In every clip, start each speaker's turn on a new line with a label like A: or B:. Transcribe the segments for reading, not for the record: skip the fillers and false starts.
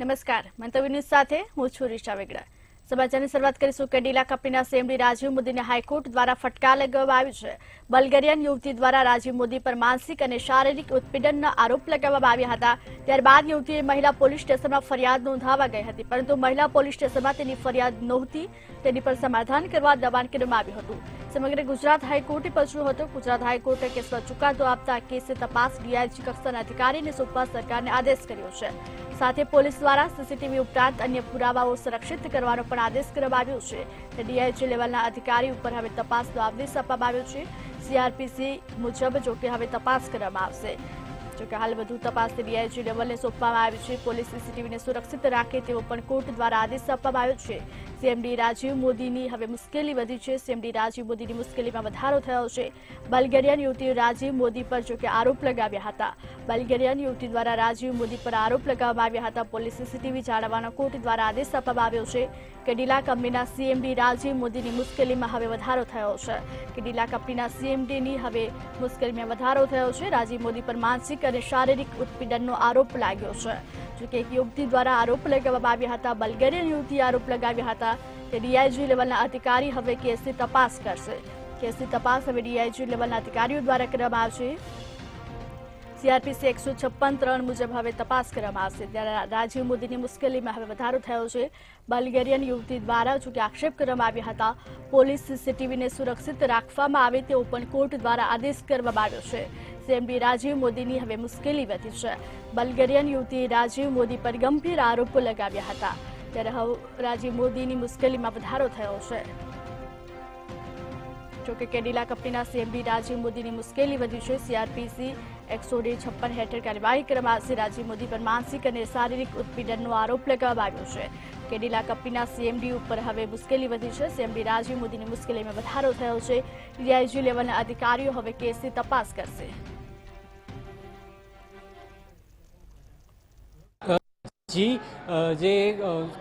A: નમસ્કાર, મંતવ્ય ન્યૂઝ સાથે હું છું રિશા વેગડા। સમાચારની શરૂઆત કરીશું કેડિલા કંપનીના સીએમડી રાજીવ મોદીને હાઈકોર્ટ દ્વારા ફટકાર લગાવવામાં આવ્યો છે। બલ્ગેરિયન યુવતી દ્વારા રાજીવ મોદી પર માનસિક અને શારીરિક ઉત્પીડનના આરોપ લગાવવામાં આવ્યા હતા। ત્યારબાદ યુવતીએ મહિલા પોલીસ સ્ટેશનમાં ફરિયાદ નોંધાવવા ગઈ હતી, પરંતુ મહિલા પોલીસ સ્ટેશનમાં તેની ફરિયાદ નહોતી, તેની પર સમાધાન કરવા દબાણ કરવામાં આવ્યું હતું। સમગ્ર ગુજરાત હાઈકોર્ટે પહોંચ્યું હતું। ગુજરાત હાઈકોર્ટે કેસનો ચુકાદો આપતા કેસની તપાસ ડીઆઈજી કક્ષાના અધિકારીને સોંપવા સરકારને આદેશ કર્યો છે। સાથે પોલીસ દ્વારા સીસીટીવી ઉપરાંત અન્ય પુરાવાઓ સુરક્ષિત કરવાનો પણ આદેશ કરવામાં આવ્યો છે। ડીઆઈજી લેવલના અધિકારી ઉપર હવે તપાસનો આદેશ આપવામાં આવ્યો છે। સીઆરપીસી મુજબ જોકે હવે તપાસ કરવામાં આવશે। જોકે હાલ વધુ તપાસ ડીઆઈજી લેવલને સોંપવામાં આવી છે। પોલીસ સીસીટીવીને સુરક્ષિત રાખે તેવો પણ કોર્ટ દ્વારા આદેશ આપવામાં આવ્યો છે। સીએમડી રાજીવ મોદીની હવે મુશ્કેલી વધી છે। સીએમડી રાજીવ મોદીની મુશ્કેલીમાં વધારો થયો છે। બલ્ગેરિયન યુવતીએ રાજીવ મોદી પર જોકે આરોપ લગાવ્યા હતા। બલ્ગેરિયન યુવતી દ્વારા રાજીવ મોદી પર આરોપ લગાવવામાં આવ્યા હતા। પોલીસ સીસીટીવી જાળવવાનો કોર્ટ દ્વારા આદેશ આપવામાં આવ્યો છે। કેડિલા કંપનીના સીએમડી રાજીવ મોદીની મુશ્કેલીમાં હવે વધારો થયો છે। કેડિલા કંપનીના સીએમડીની હવે મુશ્કેલીમાં વધારો થયો છે। રાજીવ મોદી પર માનસિક અને શારીરિક ઉત્પીડનનો આરોપ લાગ્યો છે। જોકે એક યુવતી દ્વારા આરોપ લગાવવામાં આવ્યા હતા। બલ્ગેરિયન યુવતીએ આરોપ લગાવ્યા હતા। તે ડીઆઈજી લેવલના અધિકારી હવે કેસની તપાસ કરશે। કેસની તપાસ હવે ડીઆઈજી લેવલના અધિકારીઓ દ્વારા કરવામાં આવશે। સીઆરપીસી 156(3) મુજબ હવે તપાસ કરવામાં આવશે। ત્યારે રાજીવ મોદીની મુશ્કેલીમાં હવે વધારો થયો છે। બલ્ગેરિયન યુવતી દ્વારા જોકે આક્ષેપ કરવામાં આવ્યા હતા। પોલીસ સીસીટીવીને સુરક્ષિત રાખવામાં આવે તેવો પણ કોર્ટ દ્વારા આદેશ કરવામાં આવ્યો છે। સીએમડી રાજીવ મોદીની હવે મુશ્કેલી વધી છે। બલ્ગેરિયન યુવતીએ રાજીવ મોદી પર ગંભીર આરોપો લગાવ્યા હતા। ત્યારે હવે રાજીવ મોદીની મુશ્કેલીમાં વધારો થયો છે। જોકે કેડિલા કંપનીના સીએમડી રાજીવ મોદીની મુશ્કેલી વધી છે। સીઆરપીસી 156 હેઠળ કાર્યવાહી કરવામાં આવશે। રાજીવ મોદી પર માનસિક અને શારીરિક ઉત્પીડનનો આરોપ લગાવવામાં આવ્યો છે। કેડિલા કંપનીના સીએમડી ઉપર હવે મુશ્કેલી વધી છે। સીએમડી રાજીવ મોદીની મુશ્કેલીમાં વધારો થયો છે। ડીઆઈજી લેવલના અધિકારીઓ હવે કેસની તપાસ કરશે।
B: જી જે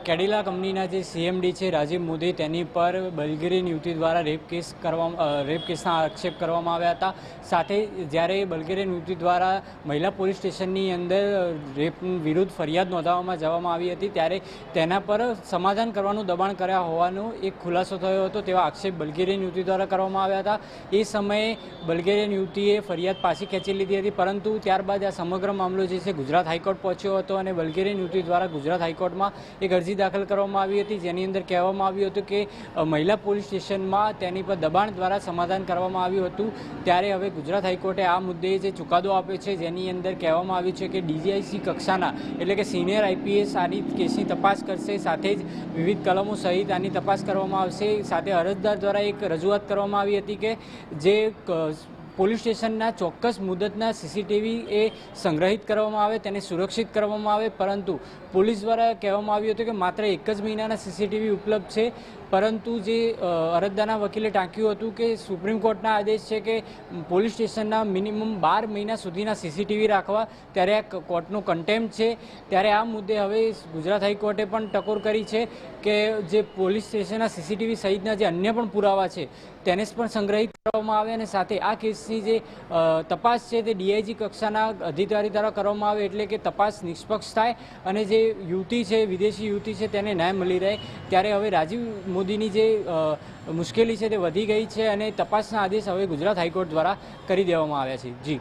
B: કેડિલા કંપનીના જે સીએમડી છે રાજીવ મોદી, તેની પર બલ્ગેરિયન યુવતી દ્વારા રેપ કેસના આક્ષેપ કરવામાં આવ્યા હતા। સાથે જ્યારે બલ્ગેરિયન યુવતી દ્વારા મહિલા પોલીસ સ્ટેશનની અંદર રેપ વિરુદ્ધ ફરિયાદ નોંધાવવામાં આવી હતી, ત્યારે તેના પર સમાધાન કરવાનું દબાણ કર્યા હોવાનો એક ખુલાસો થયો હતો। તેવા આક્ષેપ બલ્ગેરિયન યુવતી દ્વારા કરવામાં આવ્યા હતા। એ સમયે બલ્ગેરિયન યુવતીએ ફરિયાદ પાછી ખેંચી લીધી હતી, પરંતુ ત્યારબાદ આ સમગ્ર મામલો જે છે ગુજરાત હાઈકોર્ટ પહોંચ્યો હતો અને બલ્ગેરિયન યુવતી દ્વારા ગુજરાત હાઈકોર્ટમાં એક અરજી દાખલ કરવામાં આવી હતી, જેની અંદર કહેવામાં આવ્યું હતું કે મહિલા પોલીસ સ્ટેશનમાં તેની પર દબાણ દ્વારા સમાધાન કરવામાં આવ્યું હતું। ત્યારે હવે ગુજરાત હાઈકોર્ટે આ મુદ્દે જે ચુકાદો આપ્યો છે, જેની અંદર કહેવામાં આવ્યું છે કે ડીજીઆઈસી કક્ષાના એટલે કે સિનિયર આઈપીએસ આની કેસની તપાસ કરશે। સાથે જ વિવિધ કલમો સહિત આની તપાસ કરવામાં આવશે। સાથે અરજદાર દ્વારા એક રજૂઆત કરવામાં આવી હતી કે જે પોલીસ સ્ટેશનના ચોક્કસ મુદતના સીસીટીવી એ સંગ્રહિત કરવામાં આવે, તેને સુરક્ષિત કરવામાં આવે, પરંતુ પોલીસ દ્વારા કહેવામાં આવ્યું હતું કે માત્ર 1 જ મહિનાના સીસીટીવી ઉપલબ્ધ છે। પરંતુ જે અરજદારના વકીલે ટાંક્યું હતું કે સુપ્રીમ કોર્ટના આદેશ છે કે પોલીસ સ્ટેશનના મિનિમમ 12 મહિના સુધીના સીસીટીવી રાખવા, ત્યારે આ કોર્ટનો કન્ટેમ્પ્ટ છે। ત્યારે આ મુદ્દે હવે ગુજરાત હાઈકોર્ટે પણ ટકોર કરી છે કે જે પોલીસ સ્ટેશનના સીસીટીવી સહિતના જે અન્ય પણ પુરાવા છે તેને પણ સંગ્રહિત કરવામાં આવે અને સાથે આ કેસની જે તપાસ છે તે ડીઆઈજી કક્ષાના અધિકારી દ્વારા કરવામાં આવે, એટલે કે તપાસ નિષ્પક્ષ થાય અને જે યુવતી છે, વિદેશી યુવતી છે, તેને ન્યાય મળી રહે। ત્યારે હવે રાજીવ મોદીની જે મુશ્કેલી છે તે વધી ગઈ છે અને તપાસના આદેશ હવે ગુજરાત હાઈકોર્ટ દ્વારા કરી દેવામાં આવ્યા છે। જી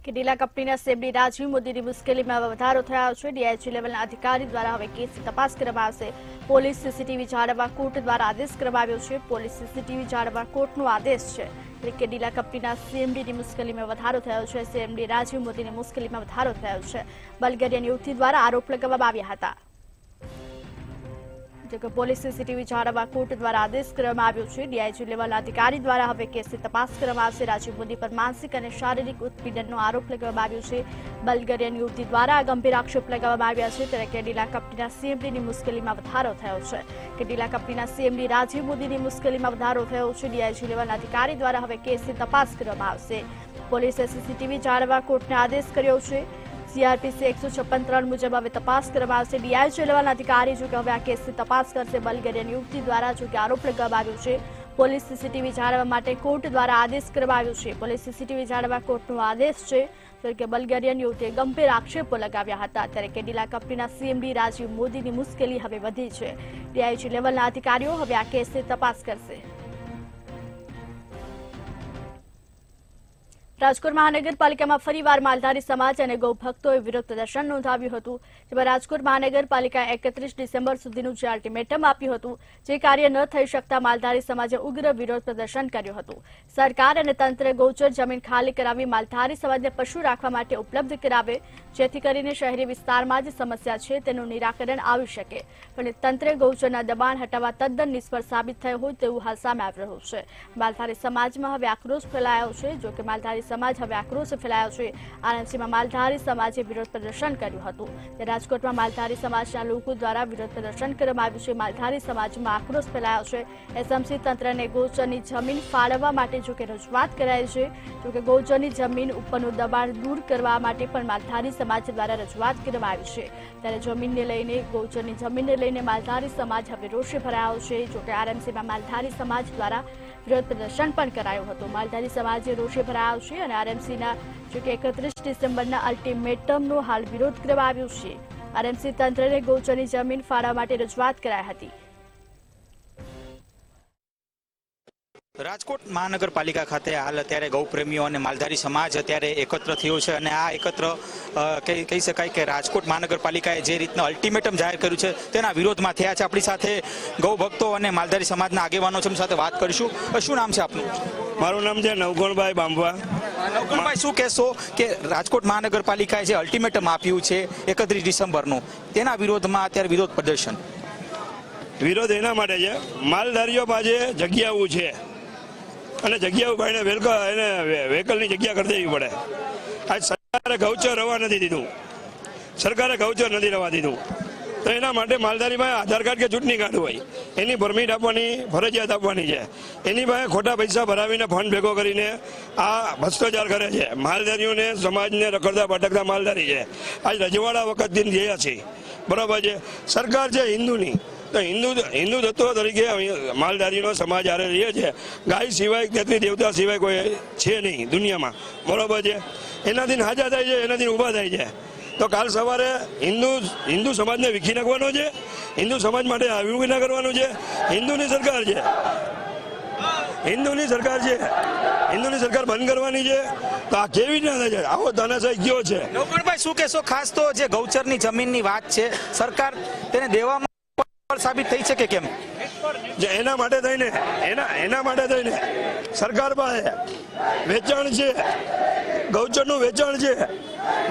A: કેડિલા કંપનીના સીએમડી રાજીવ મોદીની મુશ્કેલીમાં વધારો થયો છે। ડીઆઈજી લેવલના અધિકારી દ્વારા હવે કેસની તપાસ કરવામાં આવશે। પોલીસ સીસીટીવી જાળવવા કોર્ટ દ્વારા આદેશ કરવામાં આવ્યો છે। પોલીસ સીસીટીવી જાળવવા કોર્ટનો આદેશ છે। કેડિલા કંપનીના સીએમડીની મુશ્કેલીમાં વધારો થયો છે। સીએમડી રાજીવ મોદીની મુશ્કેલીમાં વધારો થયો છે। બલ્ગેરિયન યુવતી દ્વારા આરોપ લગાવવામાં આવ્યા હતા। જોકે પોલીસ સીસીટીવી જાળવવા કોર્ટ દ્વારા આદેશ કરવામાં આવ્યો છે। ડીઆઈજી લેવલના અધિકારી દ્વારા હવે કેસની તપાસ કરવામાં આવશે। રાજીવ મોદી પર માનસિક અને શારીરિક ઉત્પીડનનો આરોપ લગાવવામાં આવ્યો છે। બલ્ગેરિયન યુવતી દ્વારા ગંભીર આક્ષેપ લગાવવામાં આવ્યા છે। ત્યારે કેડિલા કંપનીના સીએમડીની મુશ્કેલીમાં વધારો થયો છે। કેડિલા કંપનીના સીએમડી રાજીવ મોદીની મુશ્કેલીમાં વધારો થયો છે। ડીઆઈજી લેવલના અધિકારી દ્વારા હવે કેસની તપાસ કરવામાં આવશે। પોલીસે સીસીટીવી જાળવવા કોર્ટને આદેશ કર્યો છે। સીઆરપીસી 156(3) મુજબ હવે તપાસ કરવામાં આવશે। ડીઆઈજી લેવલના અધિકારી જો કે હવે આ કેસની તપાસ કરશે। બલ્ગેરિયન યુવતી દ્વારા જો કે આરોપ લગાવવામાં આવ્યો છે। પોલીસ સીસીટીવી જાળવવા માટે કોર્ટ દ્વારા આદેશ કરવામાં આવ્યો છે. પોલીસ સીસીટીવી જાળવવા કોર્ટનો આદેશ છે. તો કે બલ્ગેરિયન યુવતીએ ગંભીર આક્ષેપો લગાવ્યા હતા. ત્યારે કેડિલા કંપનીના સીએમડી રાજીવ મોદીની મુશ્કેલી હવે વધી છે. ડીઆઈજી લેવલના અધિકારીઓ હવે આ કેસની તપાસ કરશે. રાજકોટ મહાનગરપાલિકામાં ફરીવાર માલધારી સમાજ અને ગૌભક્તોએ વિરોધ પ્રદર્શન નોંધાવ્યું હતું. જેમાં રાજકોટ મહાનગરપાલિકાએ 31 ડિસેમ્બર સુધીનું જે અલ્ટિમેટમ આપ્યું હતું, જે કાર્ય ન થઈ શકતા માલધારી સમાજે ઉગ્ર વિરોધ પ્રદર્શન કર્યું હતું. સરકાર અને તંત્ર ગૌચર જમીન ખાલી કરાવી માલધારી સમાજને પશુ રાખવા માટે ઉપલબ્ધ કરાવે, જેથી કરીને શહેરી વિસ્તારમાં જે સમસ્યા છે તેનું નિરાકરણ આવી શકે. પણ તંત્રે ગૌચરના દબાણ હટાવવા તદ્દન નિષ્ફળ સાબિત થયો હોય તેવું હાલ સામે આવી રહ્યું છે. માલધારી સમાજમાં હવે આક્રોશ ફેલાયો છે. જો કે માલધારી સમાજ હવે આક્રોશ ફેલાયો છે. આરએમસીમાં માલધારી સમાજે વિરોધ પ્રદર્શન કર્યું હતું. રાજકોટમાં માલધારી સમાજના લોકો દ્વારા વિરોધ પ્રદર્શન કરવામાં આવ્યું છે. માલધારી સમાજમાં આક્રોશ ફેલાયો છે. એસએમસી તંત્રને ગૌચરની જમીન ફાળવવા માટે જોકે રજૂઆત કરાઈ છે. જોકે ગૌચરની જમીન ઉપરનું દબાણ દૂર કરવા માટે પણ માલધારી સમાજ દ્વારા રજૂઆત કરવામાં આવી છે. ત્યારે જમીનને લઈને ગૌચરની જમીનને લઈને માલધારી સમાજ હવે રોષે ભરાયો છે. જોકે આરએમસીમાં માલધારી સમાજ દ્વારા વિરોધ પ્રદર્શન પણ કરાયું હતું. માલધારી સમાજે રોષે ભરાયો છે અને આરએમસીના જોકે 31 ડિસેમ્બરના અલ્ટિમેટમનો હાલ વિરોધ કરવામાં આવ્યો છે. આરએમસી તંત્રને ગૌચરની જમીન ફાળવવા માટે રજૂઆત કરાઈ હતી.
C: રાજકોટ મહાનગરપાલિકા ખાતે હાલ અત્યારે ગૌપ્રેમીઓ અને માલધારી સમાજ અત્યારે એકત્ર થયો છે અને આ એકત્ર કહી શકાય કે રાજકોટ મહાનગરપાલિકાએ જે રીતના અલ્ટિમેટમ જાહેર કર્યું છે તેના વિરોધમાં થયા છે. આપણી સાથે ગૌભક્તો અને માલધારી સમાજના આગેવાનો છે, એમની સાથે વાત કરીશું. શું નામ છે આપનું?
D: મારું નામ છે નવગુણભાઈ બાંભવા.
C: નવગુણભાઈ, શું કહેશો કે રાજકોટ મહાનગરપાલિકાએ જે અલ્ટિમેટમ આપ્યું છે 31 ડિસેમ્બરનું, તેના વિરોધમાં અત્યારે વિરોધ પ્રદર્શન?
D: વિરોધ એના માટે છે, માલધારીઓ પાસે જગ્યાઓ છે અને જગ્યાઓ ભાઈને વ્હીકલની જગ્યા કરી દેવી પડે. આજ સરકારે ગૌચર રવા નથી દીધું, સરકારે ગૌચર નથી રવા દીધું. તો એના માટે માલધારીમાં આધાર કાર્ડ કે ચૂંટણી કાર્ડ હોય એની પરમિટ આપવાની ફરજિયાત આપવાની છે. એની પાસે ખોટા પૈસા ભરાવીને ફંડ ભેગો કરીને આ ભ્રષ્ટાચાર કરે છે. માલધારીઓને સમાજને રખડતા ભટકતા માલધારી છે. આજ રજવાડા વખતથી રહ્યા છે, બરાબર છે. સરકાર છે હિન્દુની, તો હિન્દુ તત્વ તરીકે માલધારીનો સમાજ હારે રહે છે. ગાય સિવાય, તેત્રી દેવતા સિવાય કોઈ છે નહીં દુનિયામાં, બરાબર છે. એનાથી હાજા થાય છે, એનાથી ઊભા થાય છે. તો કાલ સવારે હિન્દુ સમાજને વિખી નાખવાનો છે, હિન્દુ સમાજ માટે આવ્યું ના કરવાનું છે. હિન્દુની સરકાર છે, હિન્દુની સરકાર છે, હિન્દુની સરકાર બંધ કરવાની છે. તો આ કેવી રીતના થાય છે? આવો તાનાશાહી કયો છે?
C: નવગુણભાઈ, શું કહેશો? ખાસ તો જે ગૌચરની જમીનની વાત છે, સરકાર તેને દેવામાં સાબિત થઈ છે કે કેમ?
D: એના માટે થઈને સરકાર પાસે વેચાણ છે, ગૌચરનું વેચાણ છે.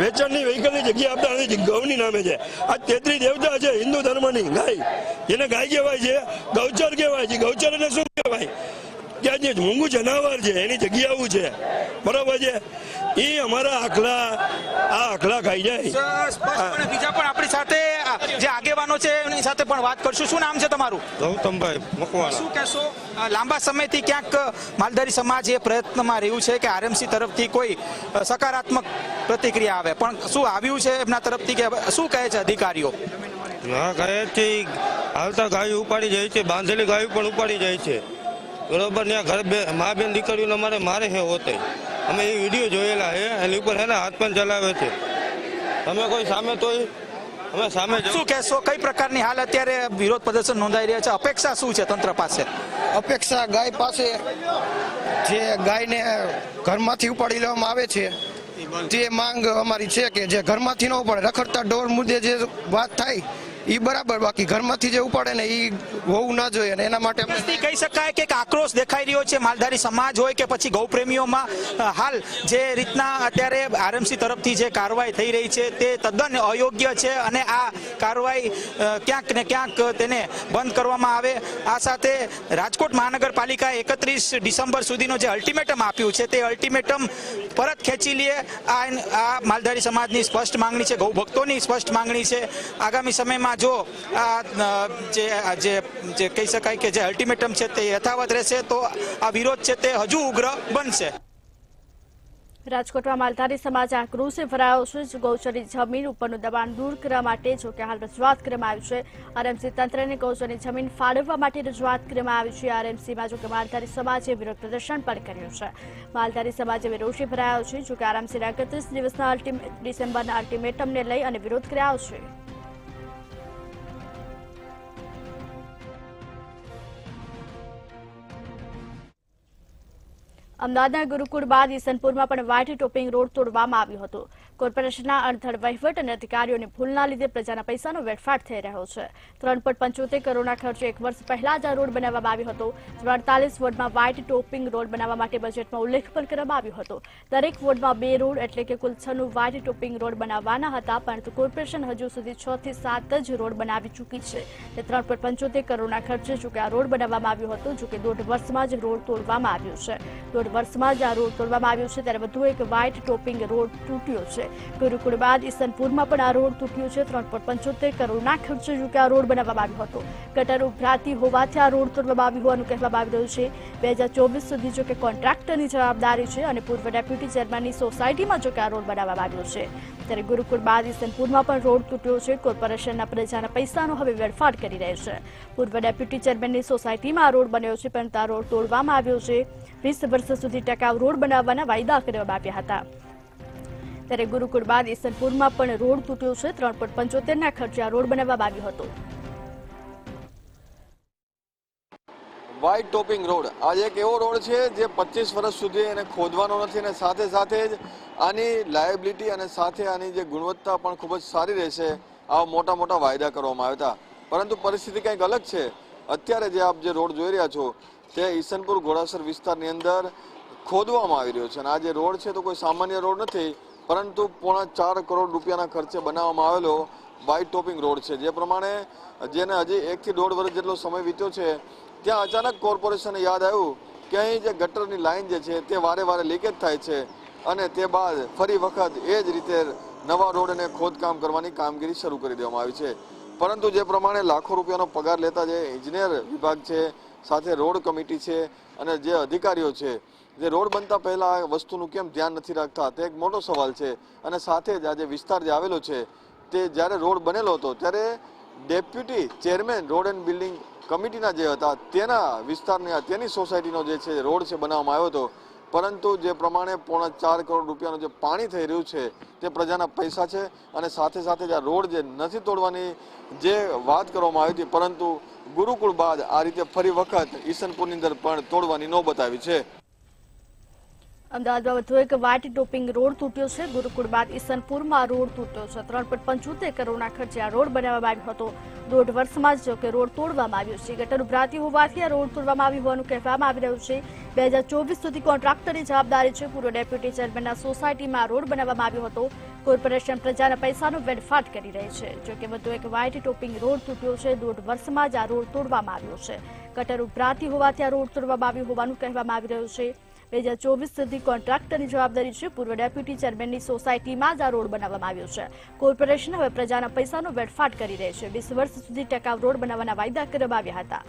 D: વેચાણની વ્હીકલની જગ્યા આપતા નથી, ગૌની નામે છે. આ 33 દેવતા છે હિન્દુ ધર્મની, ગાય, જેને ગાય કહેવાય છે, ગૌચર કહેવાય છે. ગૌચર એટલે શું કહેવાય? ત્યાં જે મૂંગું જનાવર છે એની જગ્યાઓ છે, બરોબર છે. એ અમારા આખલા ખાઈ જાય.
C: બીજા પણ આપણી સાથે જે આગેવાનો છે એની સાથે પણ વાત કરશું. શું નામ છે તમારું?
E: ગૌતમભાઈ મકવાણા.
C: શું કહેશો? લાંબા સમયથી ક્યાંક માલધારી સમાજ એ પ્રયત્નમાં રહ્યું છે કે આરએમસી તરફથી કોઈ સકારાત્મક પ્રતિક્રિયા આવે, પણ શું આવ્યું છે એમના તરફથી કે શું કહે છે અધિકારીઓ?
E: હા, ગાયથી હાલતા ગાયો ઉપાડી જાય છે, બાંધેલી ગાયો પણ ઉપાડી જાય છે, બરોબર. ત્યાં ઘરે મા બેન દીકરીઓને મારે હે હોતે. અમે એ વિડીયો જોયેલા છે, એની ઉપર હે ને હાથ પણ ચલાવે છે. તમે કોઈ સામે તોય અમે સામે.
C: શું કહેશો? કઈ પ્રકારની હાલ અત્યારે વિરોધ પ્રદર્શન નોંધાઈ રહ્યા છે? અપેક્ષા શું છે તંત્ર પાસે?
F: અપેક્ષા ગાય પાસે, જે ગાયને ઘરમાંથી ઉપાડી લેવામાં આવે છે તે માંગ અમારી છે કે જે ઘરમાંથી ન ઉપાડે, રખડતા ઢોર મુદ્દે જે વાત થાય એ બરાબર, બાકી ઘરમાંથી જે ઉપાડે ને એ હોવું ના જોઈએ. અને એના માટે
C: કહી શકાય કે આક્રોશ દેખાઈ રહ્યો છે માલધારી સમાજ હોય કે પછી ગૌપ્રેમીઓમાં. હાલ જે રીતના અત્યારે આરએમસી તરફથી જે કાર્યવાહી થઈ રહી છે તે તદ્દન અયોગ્ય છે અને આ કાર્યવાહી ક્યાંક ને ક્યાંક તેને બંધ કરવામાં આવે. આ સાથે રાજકોટ મહાનગરપાલિકાએ 31 ડિસેમ્બર સુધીનો જે અલ્ટિમેટમ આપ્યું છે તે અલ્ટિમેટમ પરત ખેંચી લે, આ માલધારી સમાજની સ્પષ્ટ માંગણી છે, ગૌભક્તોની સ્પષ્ટ માંગણી છે. આગામી સમયમાં જો જે કહી શકાય કે જે અલ્ટિમેટમ છે તે યથાવત રહેશે તો આ વિરોધ છે તે હજુ ઉગ્ર બનશે.
A: રાજકોટમાં માલધારી સમાજ આક્રોશે ભરાયો છે. ગૌચરની જમીન ઉપરનું દબાણ દૂર કરવા માટે જોકે હાલ રજૂઆત કરવામાં આવી છે. આરએમસી તંત્રને ગૌચરની જમીન ફાળવવા માટે રજૂઆત કરવામાં આવી છે. આરએમસીમાં જોકે માલધારી સમાજે વિરોધ પ્રદર્શન પણ કર્યું છે. માલધારી સમાજે રોષે ભરાયો છે. જોકે આરએમસીના 31 દિવસના ડિસેમ્બરના અલ્ટિમેટમને લઈ અને વિરોધ કર્યો છે. અમદાવાદના ગુરુકુળ બાદ ઈસનપુરમાં પણ વ્હાઇટ ટોપિંગ રોડ તોડવામાં આવ્યો હતો. કોર્પોરેશનના અણધડ વહીવટ અને અધિકારીઓની ભૂલના લીધે પ્રજાના પૈસાનો વેડફાટ થઈ રહ્યો છે. 3.75 કરોડના ખર્ચે 1 વર્ષ પહેલા જ આ રોડ બનાવવામાં આવ્યો હતો. 48 વોર્ડમાં વ્હાઇટ ટોપિંગ રોડ બનાવવા માટે બજેટમાં ઉલ્લેખ પણ કરવામાં આવ્યો હતો. દરેક વોર્ડમાં 2 રોડ એટલે કે કુલ 6 વ્હાઇટ ટોપિંગ રોડ બનાવવાના હતા, પરંતુ કોર્પોરેશન હજુ સુધી 6 થી 7 જ રોડ બનાવી ચૂકી છે. 3.75 કરોડના ખર્ચે જોકે આ રોડ બનાવવામાં આવ્યો હતો. જોકે 1.5 વર્ષમાં જ રોડ તોડવામાં આવ્યો છે. 1.5 વર્ષમાં જ આ રોડ તોડવામાં આવ્યો છે, ત્યારે વધુ એક વ્હાઇટ ટોપિંગ રોડ તૂટ્યો છે. ગુરુકુળ બાદ ઈસનપુરમાં પણ આ રોડ તૂટ્યો છે. 3.75 કરોડના ખર્ચે જોકે આ રોડ બનાવવામાં આવ્યો હતો. ગટર ઉભરાતી હોવાથી આ રોડ તોડવામાં આવ્યો હોવાનું કહેવામાં આવી રહ્યું છે. 2024 સુધી જોકે કોન્ટ્રાક્ટરની જવાબદારી છે અને પૂર્વ ડેપ્યુટી ચેરમેનની સોસાયટીમાં જોકે આ રોડ બનાવવામાં આવ્યો છે. ત્યારે ગુરુકુળ બાદ ઈસનપુરમાં પણ રોડ તૂટ્યો છે. કોર્પોરેશનના પ્રજાના પૈસાનો હવે વેડફાટ કરી રહે છે. પૂર્વ ડેપ્યુટી ચેરમેનની સોસાયટીમાં આ રોડ બન્યો છે, પરંતુ આ રોડ તોડવામાં આવ્યો છે. 20 વર્ષ સુધી ટકાઉ રોડ બનાવવાના વાયદા કરવામાં આવ્યા હતા. ત્યારે ગુરુકુળ બાદ ઈસનપુરમાં પણ રોડ તૂટ્યો છે. 3.75 ખર્ચે આ રોડ બનાવવામાં આવ્યો હતો.
G: વ્હાઇટ ટોપિંગ રોડ આજે એક એવો રોડ છે જે 25 વર્ષ સુધી એને ખોદવાનો નથી અને સાથે સાથે જ આની લાયબિલિટી અને સાથે આની જે ગુણવત્તા પણ ખૂબ જ સારી રહેશે, આવા મોટા મોટા વાયદા કરવામાં આવ્યા હતા. પરંતુ પરિસ્થિતિ કંઈક અલગ છે. અત્યારે જે આપ જે રોડ જોઈ રહ્યા છો તે ઈસનપુર ઘોડાસર વિસ્તારની અંદર ખોદવામાં આવી રહ્યો છે. અને આ જે રોડ છે તો કોઈ સામાન્ય રોડ નથી, પરંતુ 4.25 કરોડ રૂપિયાના ખર્ચે બનાવવામાં આવેલો વ્હાઇટ ટોપિંગ રોડ છે. જે પ્રમાણે જેને હજી 1 થી 1.5 વર્ષ જેટલો સમય વીત્યો છે, ત્યાં અચાનક કોર્પોરેશને યાદ આવ્યું કે અહીં જે ગટરની લાઇન જે છે તે વારે વારે લીકેજ થાય છે અને તે બાદ ફરી વખત એ જ રીતે નવા રોડ અને ખોદકામ કરવાની કામગીરી શરૂ કરી દેવામાં આવી છે. પરંતુ જે પ્રમાણે લાખો રૂપિયાનો પગાર લેતા જે ઇજનેર વિભાગ છે, સાથે રોડ કમિટી છે અને જે અધિકારીઓ છે, જે રોડ બનતા પહેલા આ વસ્તુનું કેમ ધ્યાન નથી રાખતા, તે એક મોટો સવાલ છે. અને સાથે જ આ જે વિસ્તાર જે આવેલો છે તે જ્યારે રોડ બનેલો હતો ત્યારે deputy chairman road and building કમિટીના જે હતા તેના વિસ્તારની તેની સોસાયટીનો જે છે રોડ છે બનાવવામાં આવ્યો હતો. પરંતુ જે પ્રમાણે 4.25 કરોડ રૂપિયાનું જે પાણી થઈ રહ્યું છે તે પ્રજાના પૈસા છે. અને સાથે સાથે જ આ રોડ જે નથી તોડવાની જે વાત કરવામાં આવી હતી, પરંતુ ગુરુકુળ બાદ આ રીતે ફરી વખત ઈસનપુરની અંદર પણ તોડવાની નોબત આવી છે.
A: અમદાવાદમાં વધુ એક વ્હાઇટ ટોપિંગ રોડ તૂટ્યો છે. ગુરુકુળ બાદ ઈસનપુરમાં રોડ તૂટ્યો છે. 3.75 કરોડના ખર્ચે આ રોડ બનાવવામાં આવ્યો હતો. 1.5 વર્ષમાં જ જોકે રોડ તોડવામાં આવ્યો છે. ગટર ઉભરાતી હોવાથી આ રોડ તોડવામાં આવ્યું હોવાનું કહેવામાં આવી રહ્યું છે. 2024 સુધી કોન્ટ્રાક્ટરની જવાબદારી છે. પૂર્વ ડેપ્યુટી ચેરમેનના સોસાયટીમાં રોડ બનાવવામાં આવ્યો હતો. કોર્પોરેશન પ્રજાના પૈસાનો વેડફાટ કરી રહી છે. જોકે વધુ એક વ્હાઇટ ટોપિંગ રોડ તૂટ્યો છે. 1.5 વર્ષમાં જ આ રોડ તોડવામાં આવ્યો છે. ગટર ઉભરાતી હોવાથી આ રોડ તોડવામાં આવ્યો હોવાનું કહેવામાં આવી રહ્યું છે. 2024 સુધી કોન્ટ્રાક્ટરની જવાબદારી છે. પૂર્વ ડેપ્યુટી ચેરમેનની સોસાયટીમાં જ આ રોડ બનાવવામાં આવ્યો છે. કોર્પોરેશન હવે પ્રજાના પૈસાનો વેડફાટ કરી રહી છે. 20 વર્ષ સુધી ટકાઉ રોડ બનાવવાના વાયદા કરવામાં આવ્યા હતા.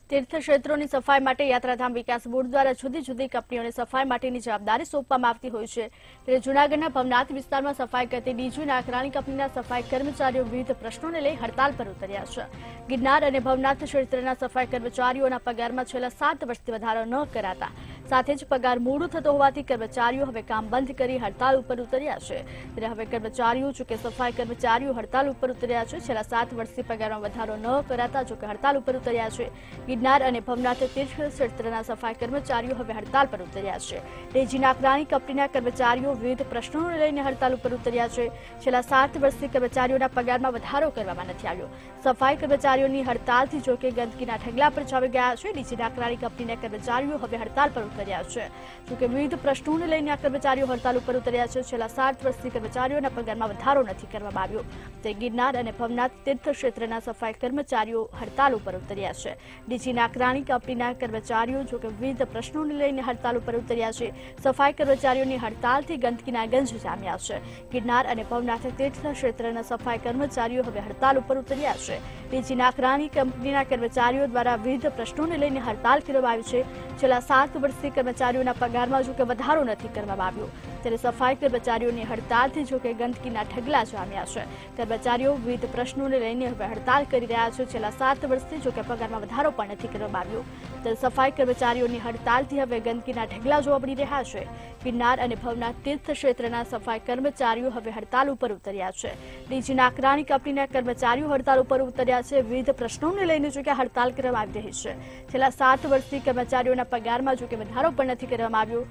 A: તીર્થક્ષેત્રોની સફાઈ માટે યાત્રાધામ વિકાસ બોર્ડ દ્વારા જુદી જુદી કંપનીઓને સફાઈ માટેની જવાબદારી સોંપવામાં આવતી હોય છે. ત્યારે જૂનાગઢના ભવનાથ વિસ્તારમાં સફાઈ કરતી ડીજી નાકરાણી કંપનીના સફાઈ કર્મચારીઓ વિવિધ પ્રશ્નોને લઈ હડતાલ પર ઉતર્યા છે. ગિરનાર અને ભવનાથ ક્ષેત્રના સફાઈ કર્મચારીઓના પગારમાં છેલ્લા 7 વર્ષથી વધારો ન કરાતા સાથે જ પગાર મોડું થતો હોવાથી કર્મચારીઓ હવે કામ બંધ કરી હડતાલ ઉપર ઉતર્યા છે. ત્યારે હવે કર્મચારીઓ જોકે સફાઈ કર્મચારીઓ હડતાલ ઉપર ઉતર્યા છે. છેલ્લા 7 વર્ષથી પગારમાં વધારો ન કરાતા જોકે હડતાલ ઉપર ઉતર્યા છે. ગિરનાર અને ભવનાથ તીર્થ ક્ષેત્રના સફાઈ કર્મચારીઓ હવે હડતાલ પર ઉતર્યા છે. ડીજી નાકરાણી કંપનીના કર્મચારીઓ વિવિધ પ્રશ્નોને લઈને હડતાલ ઉપર ઉતર્યા છે. છેલ્લા 7 વર્ષથી કર્મચારીઓના પગારમાં વધારો કરવામાં નથી આવ્યો. સફાઈ કર્મચારીઓની હડતાલથી જોકે ગંદકીના ઢગલા પર છવાઈ ગયા છે. ડીજી નાકરાણી કંપનીના કર્મચારીઓ હવે હડતાલ પર ઉતર્યા છે. જોકે વિવિધ પ્રશ્નોને લઈને આ કર્મચારીઓ હડતાલ ઉપર ઉતર્યા છે. છેલ્લા 7 વર્ષથી કર્મચારીઓના પગારમાં વધારો નથી કરવામાં આવ્યો. તે ગિરનાર અને ભવનાથ તીર્થ ક્ષેત્રના સફાઈ કર્મચારીઓ હડતાલ ઉપર ઉતર્યા છે. ડીજી નાકરાણી કંપનીના કર્મચારીઓ જોકે વિવિધ પ્રશ્નોને લઈને હડતાલ ઉપર ઉતર્યા છે. સફાઈ કર્મચારીઓની હડતાલથી ગંદકીના ગંજ જામ્યા છે. ગિરનાર અને ભવનાથ તીર્થ ક્ષેત્રના સફાઈ કર્મચારીઓ હવે હડતાલ ઉપર ઉતર્યા છે. ડીજી નાકરાણી કંપનીના કર્મચારીઓ દ્વારા વિવિધ પ્રશ્નોને લઈને હડતાલ કરવામાં આવી છે. છેલ્લા 7 વર્ષથી કર્મચારીઓના પગારમાં જોકે વધારો નથી કરવામાં આવ્યો. ત્યારે સફાઈ કર્મચારીઓની હડતાલથી જોકે ગંદકીના ઢગલા જામ્યા છે. કર્મચારીઓ વિવિધ પ્રશ્નોને લઈને હવે હડતાલ કરી રહ્યા છે. છેલ્લા 7 વર્ષથી જોકે પગારમાં વધારો પણ નથી કરવામાં આવ્યો. ત્યારે સફાઈ કર્મચારીઓની હડતાલથી હવે ગંદકીના ઢગલા જોવા મળી રહ્યા છે. ગિરનાર અને ભવનાથ તીર્થ ક્ષેત્રના સફાઈ કર્મચારીઓ હવે હડતાલ ઉપર ઉતર્યા છે. ડીજી નાકરાણી કંપનીના કર્મચારીઓ હડતાલ ઉપર ઉતર્યા છે. વિવિધ પ્રશ્નોને લઈને જોકે હડતાલ કરવામાં આવી રહી છે. છેલ્લા 7 વર્ષથી કર્મચારીઓના પગારમાં જોકે વધારો પણ નથી કરવામાં આવ્યો.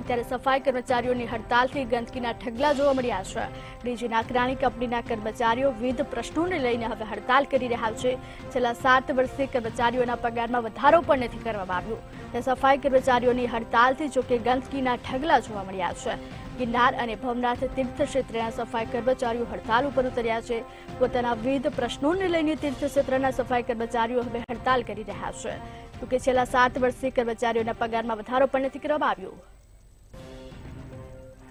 A: ત્યારે સફાઈ કર્મચારીઓની હડતાલથી ગંદકીના ઢગલા જોવા મળ્યા છે. ડીજી નાકરાણી કંપનીના કર્મચારીઓ વિવિધ પ્રશ્નોને લઈને હવે હડતાલ કરી રહ્યા છે. છેલ્લા 7 વર્ષથી કર્મચારીઓના પગારમાં વધારો પણ નથી કરવામાં આવ્યો. ત્યારે સફાઈ કર્મચારીઓની હડતાલથી જોકે ગંદકીના ઢગલા જોવા મળ્યા છે. ગિરનાર અને ભવનાથ તીર્થ ક્ષેત્રના સફાઈ કર્મચારીઓ હડતાલ ઉપર ઉતર્યા છે. પોતાના વિવિધ પ્રશ્નોને લઈને તીર્થ ક્ષેત્રના સફાઈ કર્મચારીઓ હવે હડતાલ કરી રહ્યા છે. જોકે છેલ્લા 7 વર્ષથી કર્મચારીઓના પગારમાં વધારો પણ નથી કરવામાં આવ્યો.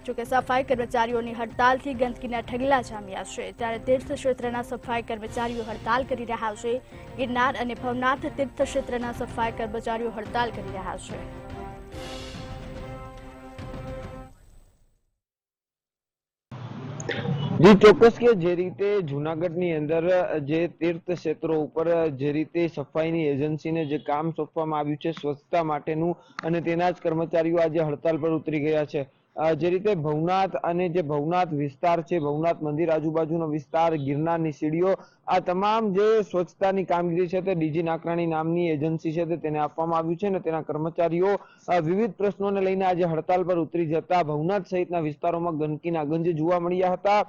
A: જોકે સફાઈ કર્મચારીઓની હડતાલથી ગંદકીના ઢગલા જામ્યા છે. ત્યારે તીર્થ ક્ષેત્રના સફાઈ કર્મચારીઓ હડતાલ કરી રહ્યા છે. ગિરનાર અને ભવનાથ તીર્થ ક્ષેત્રના સફાઈ કર્મચારીઓ હડતાલ કરી રહ્યા છે.
H: જી ચોક્કસ કે જે રીતે જુનાગઢની અંદર જે તીર્થ ક્ષેત્રો ઉપર જે રીતે સફાઈની એજન્સીને જે કામ સોંપવામાં આવ્યું છે સ્વચ્છતા માટેનું અને તેના જ કર્મચારીઓ આજે હડતાલ પર ઉતરી ગયા છે. જે રીતે ભવનાથ અને જે ભવનાથ વિસ્તાર છે, ભવનાથ મંદિર આજુબાજુનો વિસ્તાર, ગિરનારની સીડીઓ, આ તમામ જે સ્વચ્છતાની કામગીરી છે તે ડીજી નાકરાણી નામની એજન્સી છે તેને આપવામાં આવ્યું છે અને તેના કર્મચારીઓ વિવિધ પ્રશ્નોને લઈને આજે હડતાલ પર ઉતરી જતા ભવનાથ સહિતના વિસ્તારોમાં ગંદકીના ગંજ જોવા મળ્યા હતા.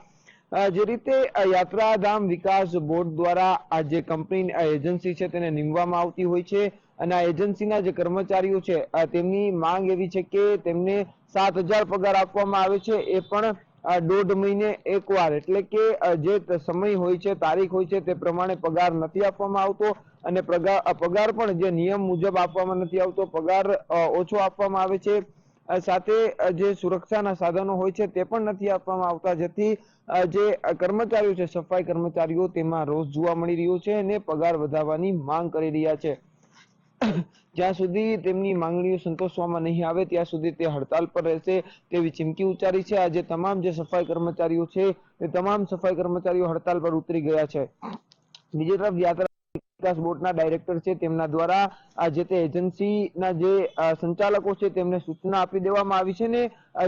H: જે રીતે યાત્રાધામ વિકાસ બોર્ડ દ્વારા આ જે કંપની એજન્સી છે તેને નીમવામાં આવતી હોય છે અને આ એજન્સીના જે કર્મચારીઓ છે તેમની માંગ એવી છે કે તેમને 7,000 પગાર આપવામાં આવે છે, એ પણ 1.5 મહિને એકવાર, એટલે કે જે સમય હોય છે, તારીખ હોય છે તે પ્રમાણે પગાર નથી આપવામાં આવતો અને પગાર પણ જે નિયમ મુજબ આપવામાં નથી આવતો. પગાર ઓછો આપવામાં આવે છે. સાથે જે સુરક્ષાના સાધનો હોય છે તે પણ નથી આપવામાં આવતા, જેથી જે કર્મચારીઓ છે, સફાઈ કર્મચારીઓ, તેમાં રોષ જોવા મળી રહ્યો છે અને પગાર વધારવાની માંગ કરી રહ્યા છે. જ્યાં સુધી તેમની માંગણીઓ સંતોષવામાં નહીં આવે ત્યાં સુધી તે હડતાલ પર રહેશે તેવી ચીમકી ઉચ્ચારી છે. આજે તમામ જે સફાઈ કર્મચારીઓ છે તે તમામ સફાઈ કર્મચારીઓ હડતાલ પર ઉતરી ગયા છે. બીજી તરફ યાત્રા વિકાસ બોર્ડના ડાયરેક્ટર છે તેમના દ્વારા આ જે તે એજન્સીના જે સંચાલકો છે તેમને સૂચના આપી દેવામાં આવી છે ને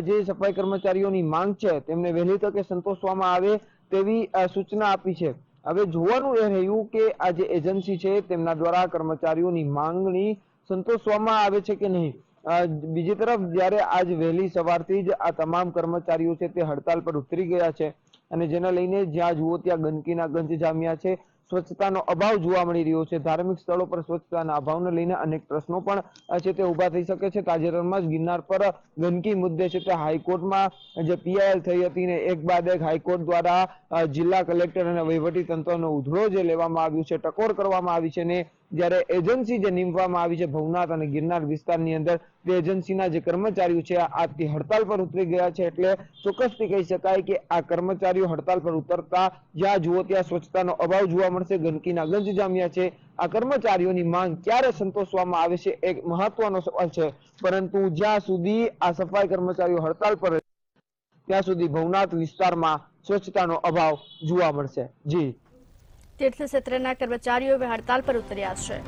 H: જે સફાઈ કર્મચારીઓની માંગ છે તેમને વહેલી તકે સંતોષવામાં આવે તેવી સૂચના આપી છે. હવે જોવાનું એ રહ્યું કે આ જે એજન્સી છે તેમના દ્વારા કર્મચારીઓની માંગણી સંતોષવામાં આવે છે કે નહીં. બીજી તરફ જ્યારે આજ વહેલી સવારથી જ આ તમામ કર્મચારીઓ છે તે હડતાલ પર ઉતરી ગયા છે અને જેને લઈને જ્યાં જુઓ ત્યાં ગંદકીના ગંજ જામ્યા છે. સ્વચ્છતાનો અભાવ જોવા મળી રહ્યો છે. ધાર્મિક સ્થળો પર સ્વચ્છતાના અભાવને લઈને અનેક પ્રશ્નો પણ છે તે ઉભા થઈ શકે છે. તાજેતરમાં જ ગિરનાર પર ગંદકી મુદ્દે છે તે હાઈકોર્ટમાં જે પીઆઈએલ થઈ હતી ને એક બાદ એક હાઈકોર્ટ દ્વારા જિલ્લા કલેક્ટર અને વહીવટી તંત્રનો ઉધડો જે લેવામાં આવ્યું છે, ટકોર કરવામાં આવી છે ને જ્યારે એજન્સી જે નીમવામાં આવી છે ભવનાથ અને ગિરનાર વિસ્તારની અંદર તે એજન્સીના જે કર્મચારીઓ છે આજથી હડતાલ પર ઉતરી ગયા છે. એટલે ચોક્કસથી કહી શકાય કે આ કર્મચારીઓ હડતાલ પર ઉતરતા જ્યાં જુઓ ત્યાં સ્વચ્છતાનો અભાવ જોવા મળશે, ગંદકીના ગંજ જામ્યા છે. આ કર્મચારીઓની માંગ ક્યારે સંતોષવામાં આવે છે એક મહત્વનો સવાલ છે. પરંતુ જ્યાં સુધી આ સફાઈ કર્મચારીઓ હડતાલ પર ત્યાં સુધી ભવનાથ વિસ્તારમાં સ્વચ્છતાનો અભાવ જોવા મળશે. જી
A: તીર્થ ક્ષેત્રના કર્મચારીઓ હવે હડતાલ પર ઉતર્યા છે.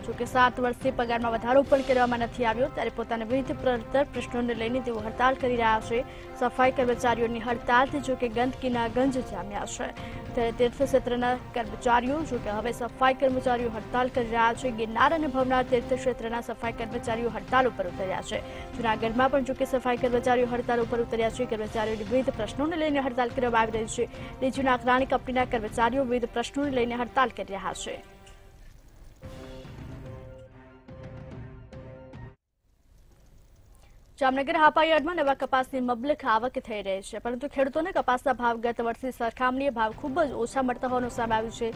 A: જોકે 7 વર્ષથી પગારમાં વધારો પણ કરવામાં નથી આવ્યો ત્યારે પોતાના વિવિધ પ્રશ્નોને લઈને તેઓ હડતાલ કરી રહ્યા છે. સફાઈ કર્મચારીઓની હડતાલથી જોકે ગંદકીના ગંજ જામ્યા છે. ત્યારે તીર્થ ક્ષેત્રના કર્મચારીઓ જોકે હવે સફાઈ કર્મચારીઓ હડતાલ કરી રહ્યા છે. ગિરનાર અને ભવનાથ તીર્થ ક્ષેત્રના સફાઈ કર્મચારીઓ હડતાલ ઉપર ઉતર્યા છે. જૂનાગઢમાં પણ જોકે સફાઈ કર્મચારીઓ હડતાલ ઉપર ઉતર્યા છે. કર્મચારીઓની વિવિધ પ્રશ્નોને લઈને હડતાલ કરવામાં આવી રહી છે. ડીજી નાકરાણી કંપનીના કર્મચારીઓ વિવિધ પ્રશ્નોને લઈને હડતાલ કરી રહ્યા છે. જામનગર હાપાયાર્ડમાં નવા કપાસની મબલખ આવક થઈ રહી છે, પરંતુ ખેડૂતોને કપાસના ભાવ ગત વર્ષની સરખામણીએ ભાવ ખૂબ જ ઓછા મળતા હોવાનું સામે આવ્યું છે.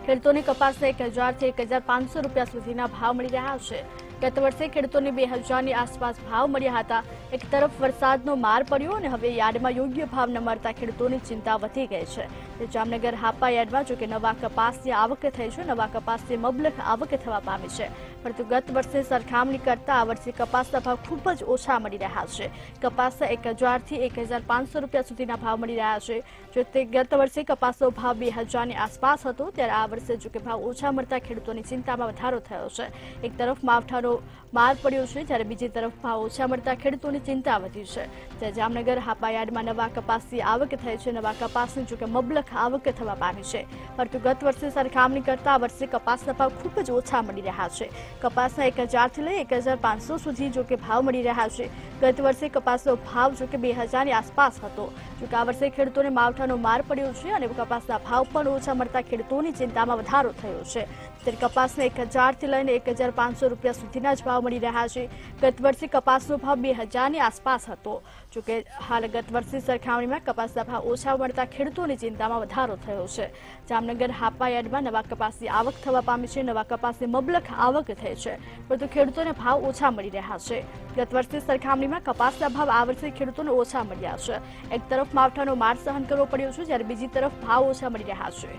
A: ખેડૂતોને કપાસના 1000 થી 1500 રૂપિયા સુધીના ભાવ મળી રહ્યા છે. ગત વર્ષે ખેડૂતોને 2000ની આસપાસ ભાવ મળ્યા હતા. એક તરફ વરસાદનો માર પડ્યો અને હવે યાર્ડમાં યોગ્ય ભાવ ન મળતા ખેડૂતોની ચિંતા વધી ગઈ છે. જામનગર હાપા યાર્ડમાં જોકે નવા કપાસની આવક થઈ છે, નવા કપાસની મબલખ આવક થવા પામી છે, પરંતુ ગત વર્ષે સરખામણી કરતા આ વર્ષે કપાસના ભાવ ખૂબ જ ઓછા મળી રહ્યા છે. કપાસના 1000 થી 1500 રૂપિયા સુધીના ભાવ મળી રહ્યા છે. જો તે ગત વર્ષે કપાસનો ભાવ 2000ની આસપાસ હતો, ત્યારે આ વર્ષે જોકે ભાવ ઓછા મળતા ખેડૂતોની ચિંતામાં વધારો થયો છે. એક તરફ માવઠાનો માર પડ્યો છે, જ્યારે બીજી તરફ ભાવ ઓછા મળતા ખેડૂતોની ચિંતા વધી છે. ત્યારે જામનગર હાપાયાર્ડમાં નવા કપાસની આવક થઈ છે. નવા કપાસની જોકે મબલખ આવક થવા પામી છે, પરંતુ ગત વર્ષે સરખામણી કરતા આ વર્ષે કપાસના ભાવ ખૂબ જ ઓછા મળી રહ્યા છે. કપાસના 1000 થી લઈ 1500 સુધી જોકે ભાવ મળી રહ્યા છે. ગત વર્ષે કપાસનો ભાવ જોકે 2000ની આસપાસ હતો. જોકે આ વર્ષે ખેડૂતોને માવઠાનો માર પડ્યો છે અને કપાસના ભાવ પણ ઓછા મળતા ખેડૂતોની ચિંતામાં વધારો થયો છે. ત્યારે કપાસના 1000 થી લઈને 1500 રૂપિયા સુધીના જ ભાવ મળી રહ્યા છે. ગત વર્ષે કપાસનો ભાવ 2000ની આસપાસ હતો. જોકે હાલ ગત વર્ષની સરખામણીમાં કપાસના ભાવ ઓછા મળતા ખેડૂતોની ચિંતામાં વધારો થયો છે. જામનગર હાપાયાર્ડમાં નવા કપાસની આવક થવા પામી છે. નવા કપાસની મબલખ આવક થઈ છે, પરંતુ ખેડૂતોને ભાવ ઓછા મળી રહ્યા છે. ગત વર્ષની સરખામણીમાં કપાસના ભાવ આ વર્ષે ખેડૂતોને ઓછા મળ્યા છે. એક તરફ માવઠાનો માર સહન કરવો પડ્યો છે, જ્યારે બીજી તરફ ભાવ ઓછા મળી રહ્યા છે.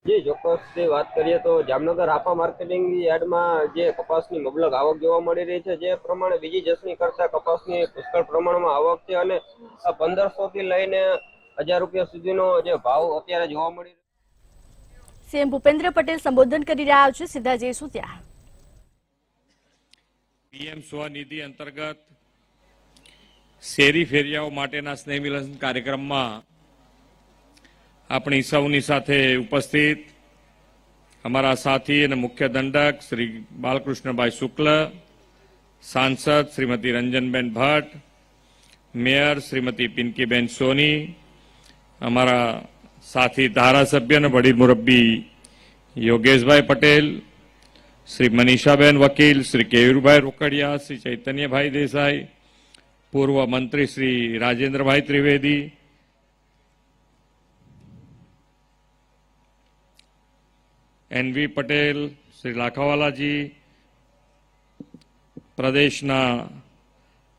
I: જી ચોક્કસ વાત કરીએ તો જામનગર હાપા માર્કેટિંગ યાર્ડમાં જે કપાસની મબલખ આવક જોવા મળી રહી છે, જે પ્રમાણે બીજી જસની કરતા કપાસની પુષ્કળ પ્રમાણમાં આવક છે અને 1500 થી લઈને 1000 રૂપિયા સુધીનો જે ભાવ અત્યારે જોવા મળી રહ્યો છે.
A: સીએમ ભૂપેન્દ્ર પટેલ સંબોધન કરી રહ્યા છે. સીધા જઈશું ત્યાં.
J: પીએમ સ્વનિધિ અંતર્ગત શેરી ફેરિયાઓ માટેના સ્નેહ મિલન કાર્યક્રમમાં આપણી સૌની સાથે ઉપસ્થિત અમારા સાથી અને મુખ્ય દંડક શ્રી બાલકૃષ્ણભાઈ શુક્લ, સાંસદ શ્રીમતી રંજનબેન ભટ્ટ, મેયર શ્રીમતી પિંકીબેન સોની, અમારા સાથી ધારાસભ્ય અને વડીલ મુરબ્બી યોગેશભાઈ પટેલ, શ્રી મનીષાબેન વકીલ, શ્રી કેયુરભાઈ રોકડિયા, શ્રી ચૈતન્યભાઈ દેસાઈ, પૂર્વ મંત્રી શ્રી રાજેન્દ્રભાઈ ત્રિવેદી, એનવી પટેલ, શ્રી લાખાવાલાજી, પ્રદેશના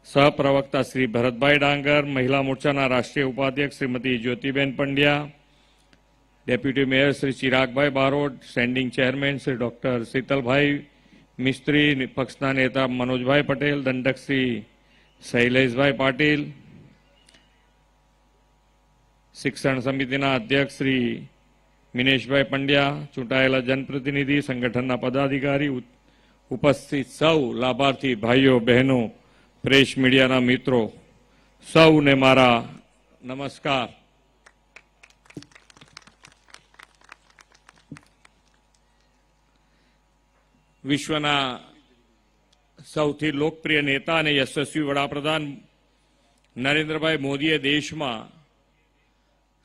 J: સહપ્રવક્તા શ્રી ભરતભાઈ ડાંગર, મહિલા મોરચાના રાષ્ટ્રીય ઉપાધ્યક્ષ Shrimati Jyotiben Pandya, deputy mayor Shri Chiragbhai Barot, standing chairman Shri doctor Shitalbhai Mistry, પક્ષના નેતા મનોજભાઈ પટેલ, દંડક શ્રી શૈલેષભાઈ પાટીલ, શિક્ષણ સમિતિના અધ્યક્ષ શ્રી મિનેશભાઈ પંડ્યા, ચૂંટાયેલા જનપ્રતિનિધિ, સંગઠનના પદાધિકારી, ઉપસ્થિત સૌ લાભાર્થી ભાઈઓ બહેનો, પ્રેસ મીડિયાના મિત્રો, સૌને મારા નમસ્કાર. વિશ્વના સૌથી લોકપ્રિય નેતા અને યશસ્વી વડાપ્રધાન નરેન્દ્રભાઈ મોદીએ દેશમાં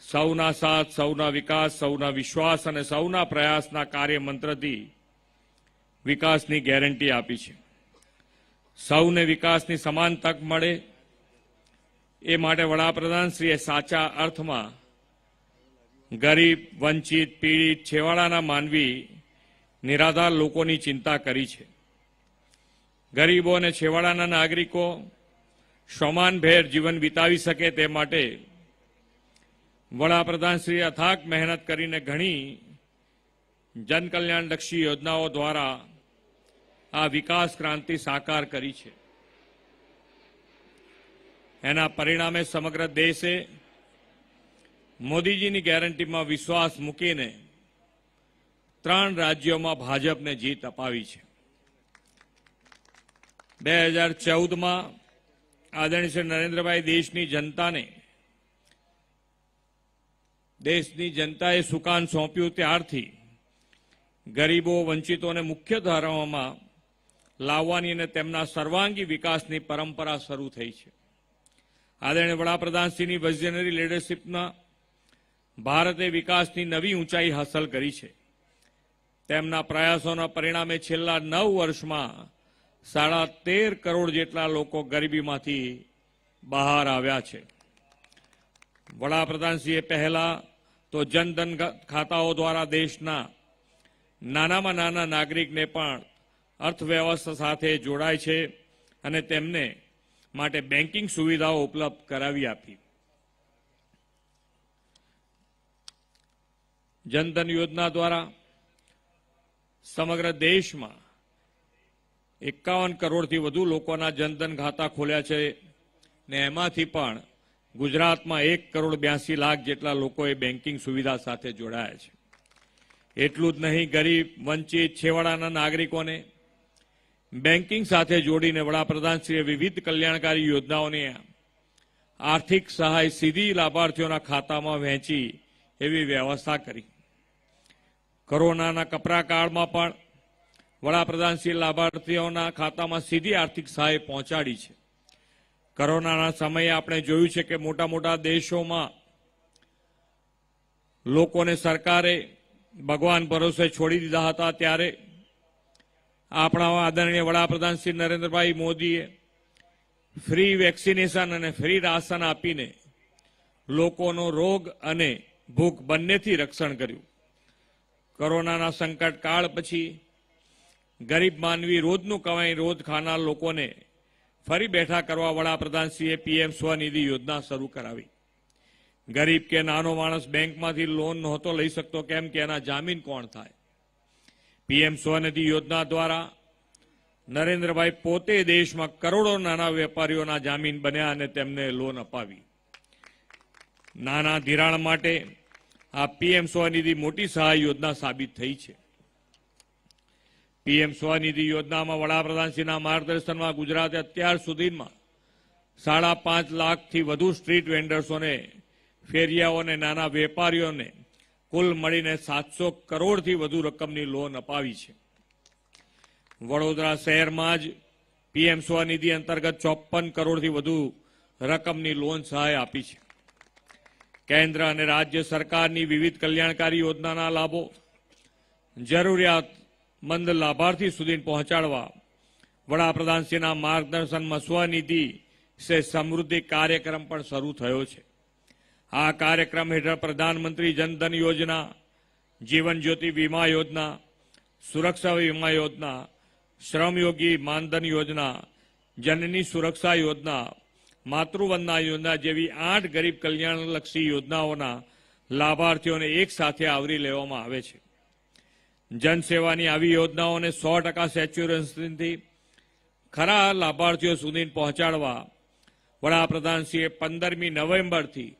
J: સૌના સાથ, સૌના વિકાસ, સૌના વિશ્વાસ અને સૌના પ્રયાસના કાર્યમંત્રથી વિકાસની ગેરંટી આપી છે. સૌને વિકાસની સમાન તક મળે એ માટે વડાપ્રધાનશ્રીએ સાચા અર્થમાં ગરીબ, વંચિત, પીડિત, છેવાડાના માનવી, નિરાધાર લોકોની ચિંતા કરી છે. ગરીબો અને છેવાડાના નાગરિકો સમાનભેર જીવન વિતાવી શકે તે માટે વડાપ્રધાનશ્રીએ અથાગ મહેનત કરીને ઘણી જનકલ્યાણલક્ષી યોજનાઓ દ્વારા આ વિકાસ ક્રાંતિ સાકાર કરી છે. એના પરિણામે સમગ્ર દેશે મોદીજીની ગેરંટીમાં વિશ્વાસ મૂકીને 3 રાજ્યોમાં ભાજપને જીત અપાવી છે. 2014માં આદરણીય શ્રી નરેન્દ્રભાઈ દેશની જનતાએ સુકાન સોંપ્યું ત્યારથી ગરીબો, વંચિતોને મુખ્ય ધારાઓમાં લાવવાની અને તેમના સર્વાંગી વિકાસની પરંપરા શરૂ થઈ છે. આદરણીય વડાપ્રધાનશ્રીની વિઝનરી લીડરશીપમાં ભારતે વિકાસની નવી ઊંચાઈ હાંસલ કરી છે. તેમના પ્રયાસોના પરિણામે છેલ્લા 9 વર્ષમાં 13.5 કરોડ જેટલા લોકો ગરીબીમાંથી બહાર આવ્યા છે. વડાપ્રધાનશ્રીએ પહેલા તો જનધન ખાતાઓ દ્વારા દેશના નાનામાં નાના નાગરિકને પણ અર્થવ્યવસ્થા સાથે જોડાય છે અને તેમને માટે બેન્કિંગ સુવિધાઓ ઉપલબ્ધ કરાવી આપી. જનધન યોજના દ્વારા સમગ્ર દેશમાં 51 કરોડથી વધુ લોકોના જનધન ખાતા ખોલ્યા છે ને એમાંથી પણ ગુજરાતમાં 1.82 કરોડ જેટલા લોકોએ બેન્કિંગ સુવિધા સાથે જોડાયા છે. એટલું જ નહીં, ગરીબ, વંચિત, છેવાડાના નાગરિકોને બેન્કિંગ સાથે જોડીને વડાપ્રધાનશ્રીએ વિવિધ કલ્યાણકારી યોજનાઓની આર્થિક સહાય સીધી લાભાર્થીઓના ખાતામાં વહેંચી એવી વ્યવસ્થા કરી. કોરોનાના કપરા કાળમાં પણ વડાપ્રધાનશ્રી લાભાર્થીઓના ખાતામાં સીધી આર્થિક સહાય પહોંચાડી છે. કોરોનાના સમયે આપણે જોયું છે કે મોટા મોટા દેશોમાં લોકોને સરકારે ભગવાન ભરોસે છોડી દીધા હતા, ત્યારે આપણા આદરણીય વડાપ્રધાન શ્રી નરેન્દ્રભાઈ મોદીએ ફ્રી વેક્સિનેશન અને ફ્રી રાશન આપીને લોકોનો રોગ અને ભૂખ બંનેથી રક્ષણ કર્યું. કોરોનાના સંકટ કાળ પછી ગરીબ માનવી રોજનું કમાઈ રોજ ખાનાર લોકોને ફરી બેઠા કરવા વડાપ્રધાનશ્રીએ પીએમ સ્વનિધિ યોજના શરૂ કરાવી. ગરીબ કે નાનો માણસ બેંકમાંથી લોન નહોતો લઈ શકતો, કેમ કે એના જામીન કોણ થાય. પીએમ સ્વનિધિ યોજના દ્વારા નરેન્દ્રભાઈ પોતે દેશમાં કરોડો નાના વેપારીઓના જામીન બન્યા અને તેમને લોન અપાવી. નાના ધિરાણ માટે આ પીએમ સ્વનિધિ મોટી સહાય યોજના સાબિત થઈ છે. પીએમ સ્વનિધિ યોજનામાં વડાપ્રધાનશ્રીના માર્ગદર્શનમાં ગુજરાતે અત્યાર સુધીમાં 5.5 લાખથી વધુ સ્ટ્રીટ વેન્ડર્સોને, ફેરિયાઓને, નાના વેપારીઓને કુલ મળીને 700 કરોડથી વધુ રકમની લોન અપાવી છે. વડોદરા શહેરમાં જ પીએમ સ્વનિધિ અંતર્ગત 54 કરોડથી વધુ રકમની લોન સહાય આપી છે. કેન્દ્ર અને રાજ્ય સરકારની વિવિધ કલ્યાણકારી યોજનાના લાભો જરૂરિયાતમંદ લાભાર્થી સુધી પહોંચાડવા વડાપ્રધાનશ્રીના માર્ગદર્શનમાં સ્વનિધિ સે સમૃદ્ધિ કાર્યક્રમ પણ શરૂ થયો છે. આ કાર્યક્રમ હેઠળ પ્રધાનમંત્રી જનધન યોજના, જીવન જ્યોતિ વીમા યોજના, સુરક્ષા વીમા યોજના, શ્રમયોગી માનધન યોજના, જનની સુરક્ષા યોજના, માતૃવંદના યોજના જેવી 8 ગરીબ કલ્યાણલક્ષી યોજનાઓના લાભાર્થીઓને એક સાથે આવરી લેવામાં આવે છે. જનસેવાની આવી યોજનાઓને 100% સેચ્યુરેશનથી ખરા લાભાર્થીઓ સુધી પહોંચાડવા વડાપ્રધાનશ્રીએ 15મી નવેમ્બરથી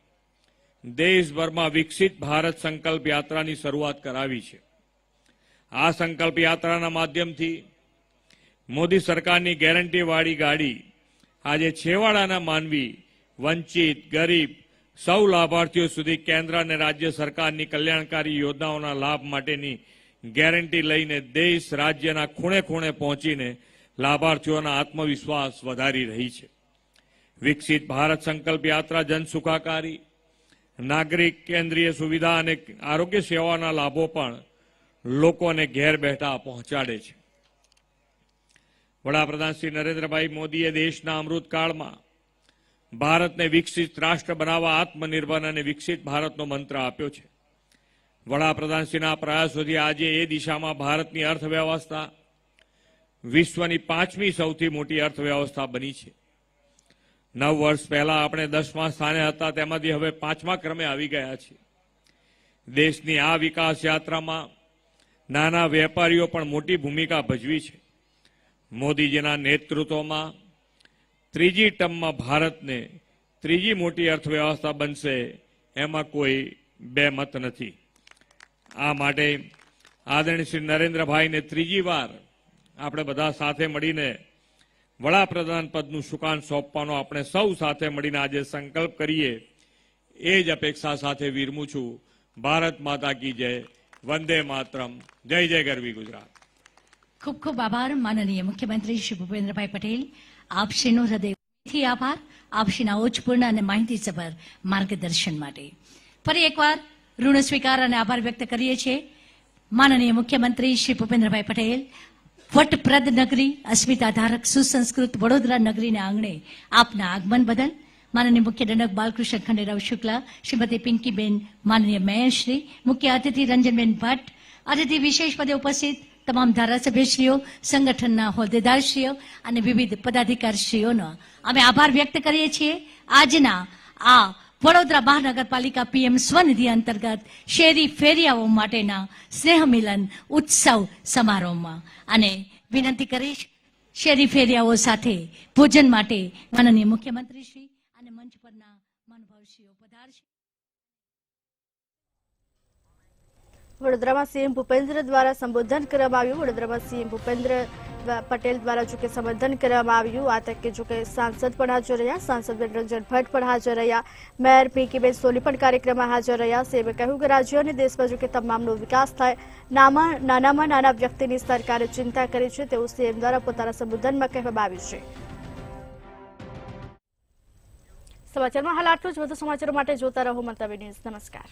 J: દેશભરમાં વિકસિત ભારત સંકલ્પ યાત્રાની શરૂઆત કરાવી છે. આ સંકલ્પ યાત્રાના માધ્યમથી મોદી સરકારની ગેરંટીવાળી ગાડી આજે છેવાડાના માનવી, વંચિત, ગરીબ સૌ લાભાર્થીઓ સુધી કેન્દ્ર અને રાજ્ય સરકારની કલ્યાણકારી યોજનાઓના લાભ માટેની ગેરંટી લઈને દેશ રાજ્યના ખૂણે ખૂણે પહોંચીને લાભાર્થીઓના આત્મવિશ્વાસ વધારી રહી છે. વિકસિત ભારત સંકલ્પ યાત્રા જનસુખાકારી, નાગરિક કેન્દ્રીય સુવિધા અને આરોગ્ય સેવાના લાભો પણ લોકોને ઘેર બેઠા પહોંચાડે છે. વડાપ્રધાન શ્રી નરેન્દ્રભાઈ મોદીએ દેશના અમૃતકાળમાં ભારતને વિકસિત રાષ્ટ્ર બનાવવા આત્મનિર્ભર અને વિકસિત ભારતનો મંત્ર આપ્યો છે. વડાપ્રધાનશ્રીના પ્રયાસોથી આજે એ દિશામાં ભારતની અર્થવ્યવસ્થા વિશ્વની 5મી સૌથી મોટી અર્થવ્યવસ્થા બની છે. 9 વર્ષ પહેલા આપણે 10મા સ્થાને હતા, તેમાંથી હવે 5મા ક્રમે આવી ગયા છીએ. દેશની આ વિકાસ યાત્રામાં નાના વેપારીઓ પણ મોટી ભૂમિકા ભજવી છે. મોદીજીના નેતૃત્વમાં ત્રીજી ટર્મમાં ભારતને ત્રીજી મોટી અર્થવ્યવસ્થા બનશે, એમાં કોઈ બે મત નથી. આ માટે આદરણીય શ્રી નરેન્દ્રભાઈને ત્રીજી વાર આપણે બધા સાથે મળીને વડાપ્રધાન પદનું સુકાન સોંપવાનો આપણે સૌ સાથે મળીને આજે સંકલ્પ કરીએ, એ જ અપેક્ષા સાથે વિરમું છું. ભારત માતા કી જય, વંદે માતરમ, જય જય ગરવી ગુજરાત.
K: ખૂબ ખૂબ આભાર માનનીય મુખ્યમંત્રી શ્રી ભૂપેન્દ્રભાઈ પટેલ. આપશ્રીનો હૃદયથી આભાર, આપશ્રીના ઓજપૂર્ણ અને માહિતીસભર માર્ગદર્શન માટે. ફરી એકવાર ઋણ સ્વીકાર અને આભાર વ્યક્ત કરીએ છીએ માનનીય મુખ્યમંત્રી શ્રી ભૂપેન્દ્રભાઈ પટેલ. વટપ્રદ નગરી, અસ્મિતાધારક સુસંસ્કૃત વડોદરા નગરીના આંગણે આપના આગમન બદલ માનનીય મુખ્ય દંડક બાલકૃષ્ણ ખંડેરાવ શુક્લા, શ્રીમતી પિંકીબેન, માનનીય મેયરશ્રી, મુખ્ય અતિથિ રંજનબેન ભટ્ટ, અતિથિ વિશેષ પદે ઉપસ્થિત તમામ ધારાસભ્યશ્રીઓ, સંગઠનના હોદ્દેદારશ્રીઓ અને વિવિધ પદાધિકારીશ્રીઓનો અમે આભાર વ્યક્ત કરીએ છીએ. આજના આ વડોદરા મહાનગરપાલિકા પીએમ સ્વનિધિ અંતર્ગત શેરી ફેરિયાઓ માટેના સ્નેહ મિલન ઉત્સવ સમારોહમાં અને વિનંતી કરીશ શેરી ફેરિયાઓ સાથે ભોજન માટે માનનીય મુખ્યમંત્રીશ્રી અને મંચ પરના મહાનુભાવશ્રીઓ પધારશે.
A: વડોદરામાં સીએમ ભૂપેન્દ્ર દ્વારા સંબોધન કરવામાં આવ્યું. વડોદરામાં સીએમ ભૂપેન્દ્ર પટેલ દ્વારા જોકે સંબોધન કરવામાં આવ્યું. આ તકે જોકે સાંસદ પણ હાજર રહ્યા, સાંસદ રંજન ભટ્ટ પણ હાજર રહ્યા, મેયર પિંકીબેન સોની પણ કાર્યક્રમમાં હાજર રહ્યા. સીએમએ કહ્યું કે રાજ્ય અને દેશમાં જોકે તમામનો વિકાસ થાય, નાનામાં નાના વ્યક્તિની સરકારે ચિંતા કરી છે તેવું સીએમ દ્વારા પોતાના સંબોધનમાં કહેવામાં આવ્યું છે. સમાચારમાં હાલ આટલું જ. વધુ સમાચારો માટે જોતા રહો મંતવ્ય ન્યૂઝ. નમસ્કાર.